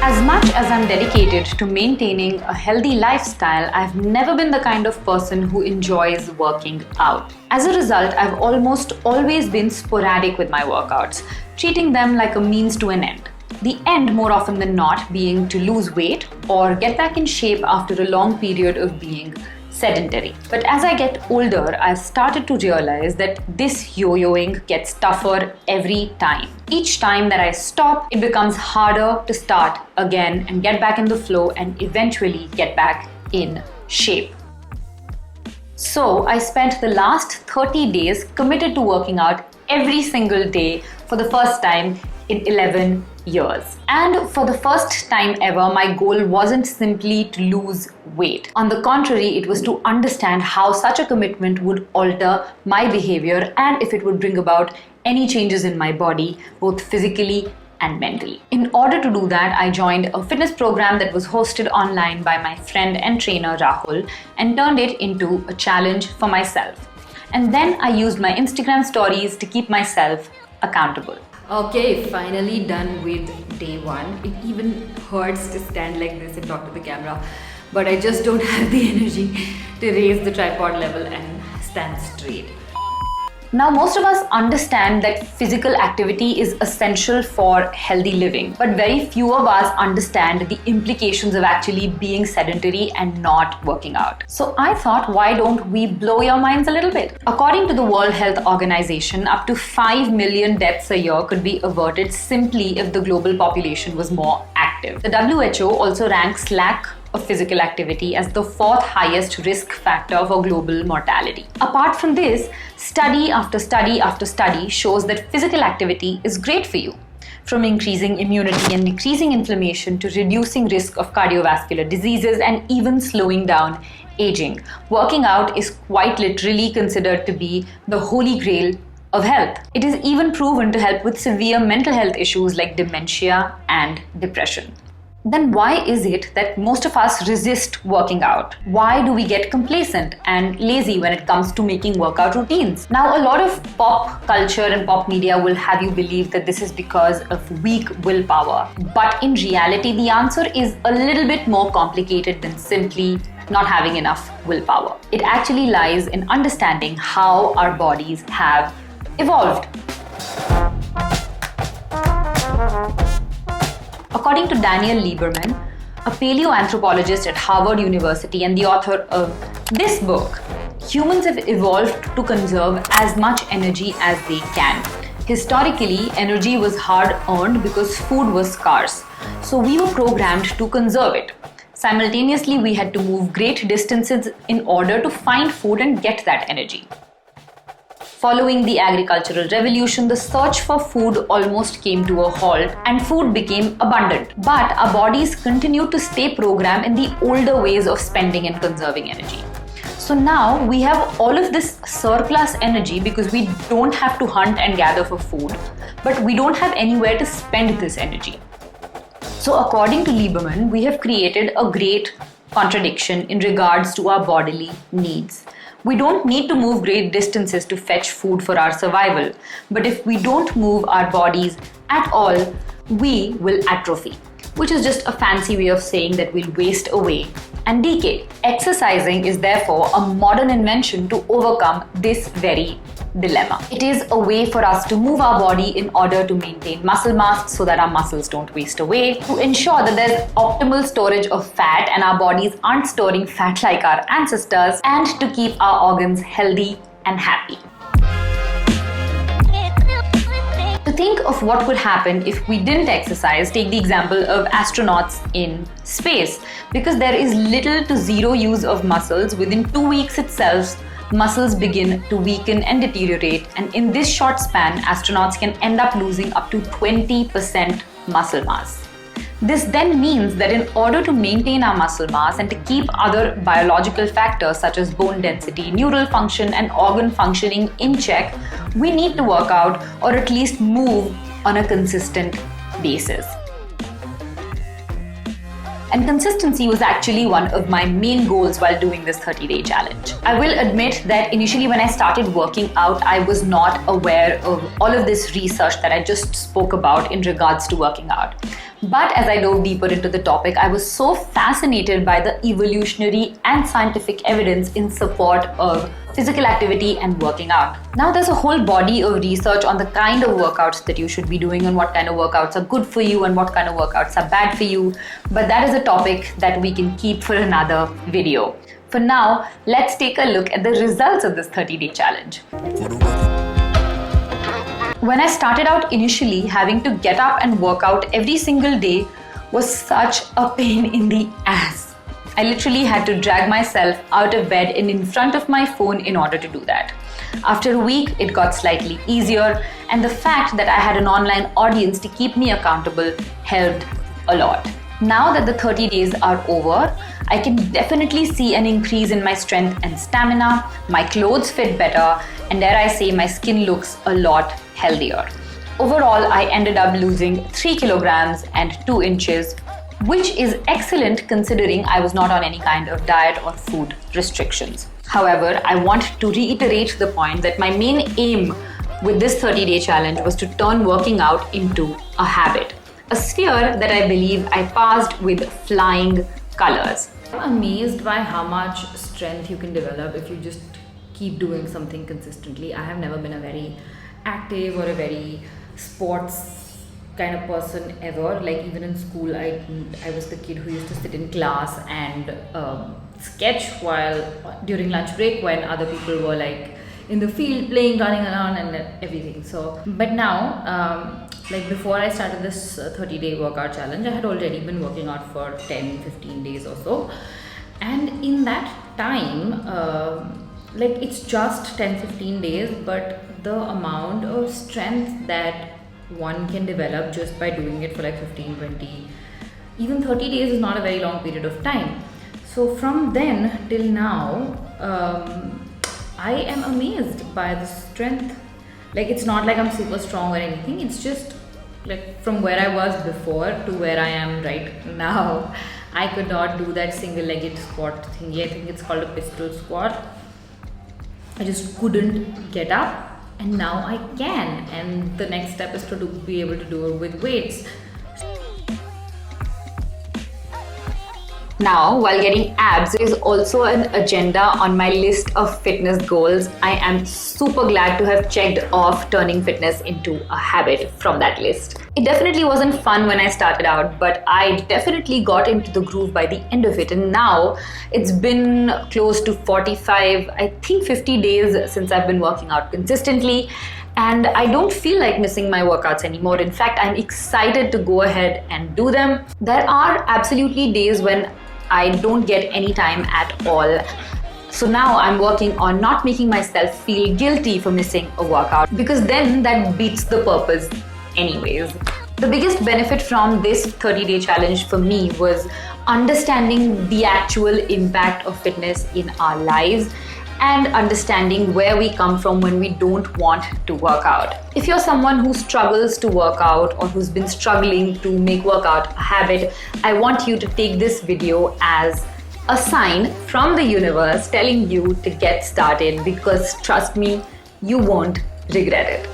As much as I'm dedicated to maintaining a healthy lifestyle, I've never been the kind of person who enjoys working out. As a result, I've almost always been sporadic with my workouts, treating them like a means to an end. The end, more often than not, being to lose weight or get back in shape after a long period of being sedentary. But as I get older, I've started to realize that this yo-yoing gets tougher every time. Each time that I stop, it becomes harder to start again and get back in the flow and eventually get back in shape. So I spent the last 30 days committed to working out every single day for the first time in 11 years. And for the first time ever, my goal wasn't simply to lose weight. On the contrary, it was to understand how such a commitment would alter my behavior and if it would bring about any changes in my body, both physically and mentally. In order to do that, I joined a fitness program that was hosted online by my friend and trainer Rahul and turned it into a challenge for myself. And then I used my Instagram stories to keep myself accountable. Okay, finally done with day one. It even hurts to stand like this and talk to the camera, but I just don't have the energy to raise the tripod level and stand straight. Now, most of us understand that physical activity is essential for healthy living, but very few of us understand the implications of actually being sedentary and not working out. So I thought, why don't we blow your minds a little bit? According to the World Health Organization, up to 5 million deaths a year could be averted simply if the global population was more active. The WHO also ranks lack of physical activity as the 4th highest risk factor for global mortality. Apart from this, study after study after study shows that physical activity is great for you, from increasing immunity and decreasing inflammation to reducing risk of cardiovascular diseases and even slowing down aging. Working out is quite literally considered to be the holy grail of health. It is even proven to help with severe mental health issues like dementia and depression. Then why is it that most of us resist working out? Why do we get complacent and lazy when it comes to making workout routines? Now, a lot of pop culture and pop media will have you believe that this is because of weak willpower. But in reality, the answer is a little bit more complicated than simply not having enough willpower. It actually lies in understanding how our bodies have evolved. According to Daniel Lieberman, a paleoanthropologist at Harvard University and the author of this book, humans have evolved to conserve as much energy as they can. Historically, energy was hard-earned because food was scarce, so we were programmed to conserve it. Simultaneously, we had to move great distances in order to find food and get that energy. Following the agricultural revolution, the search for food almost came to a halt and food became abundant. But our bodies continued to stay programmed in the older ways of spending and conserving energy. So now we have all of this surplus energy because we don't have to hunt and gather for food, but we don't have anywhere to spend this energy. So according to Lieberman, we have created a great contradiction in regards to our bodily needs. We don't need to move great distances to fetch food for our survival, but if we don't move our bodies at all, we will atrophy, which is just a fancy way of saying that we'll waste away and decay. Exercising is therefore a modern invention to overcome this very dilemma. It is a way for us to move our body in order to maintain muscle mass so that our muscles don't waste away, to ensure that there's optimal storage of fat and our bodies aren't storing fat like our ancestors, and to keep our organs healthy and happy. To think of what would happen if we didn't exercise, take the example of astronauts in space. Because there is little to zero use of muscles, within 2 weeks itself, muscles begin to weaken and deteriorate, and in this short span, astronauts can end up losing up to 20% muscle mass. This then means that in order to maintain our muscle mass and to keep other biological factors such as bone density, neural function, and organ functioning in check, we need to work out or at least move on a consistent basis. And consistency was actually one of my main goals while doing this 30-day challenge. I will admit that initially when I started working out, I was not aware of all of this research that I just spoke about in regards to working out. But as I dove deeper into the topic, I was so fascinated by the evolutionary and scientific evidence in support of physical activity and working out. Now there's a whole body of research on the kind of workouts that you should be doing and what kind of workouts are good for you and what kind of workouts are bad for you. But that is a topic that we can keep for another video. For now, let's take a look at the results of this 30-day challenge. When I started out initially, having to get up and work out every single day was such a pain in the ass. I literally had to drag myself out of bed and in front of my phone in order to do that. After a week, it got slightly easier, and the fact that I had an online audience to keep me accountable helped a lot. Now that the 30 days are over, I can definitely see an increase in my strength and stamina, my clothes fit better, and dare I say my skin looks a lot healthier. Overall, I ended up losing 3 kilograms and 2 inches, which is excellent considering I was not on any kind of diet or food restrictions. However, I want to reiterate the point that my main aim with this 30-day challenge was to turn working out into a habit. A sphere that I believe I passed with flying colors. I'm amazed by how much strength you can develop if you just keep doing something consistently. I have never been a very active or a very sports kind of person ever. Like even in school, I was the kid who used to sit in class and sketch while during lunch break when other people were like in the field playing, running around and everything. So, but now, like before I started this 30-day workout challenge, I had already been working out for 10-15 days or so. And in that time, like it's just 10-15 days, but the amount of strength that one can develop just by doing it for like 15-20, even 30 days is not a very long period of time. So from then till now, I am amazed by the strength. Like it's not like I'm super strong or anything, it's just like from where I was before to where I am right now. I could not do that single-legged squat thingy. I think it's called a pistol squat. I just couldn't get up, and now I can. And the next step is to be able to do it with weights. Now, while getting abs is also an agenda on my list of fitness goals, I am super glad to have checked off turning fitness into a habit from that list. It definitely wasn't fun when I started out, but I definitely got into the groove by the end of it. And now it's been close to 45, I think 50 days since I've been working out consistently. And I don't feel like missing my workouts anymore. In fact, I'm excited to go ahead and do them. There are absolutely days when I don't get any time at all. So now I'm working on not making myself feel guilty for missing a workout, because then that beats the purpose anyways. The biggest benefit from this 30-day challenge for me was understanding the actual impact of fitness in our lives and understanding where we come from when we don't want to work out. If you're someone who struggles to work out or who's been struggling to make workout a habit, I want you to take this video as a sign from the universe telling you to get started, because trust me, you won't regret it.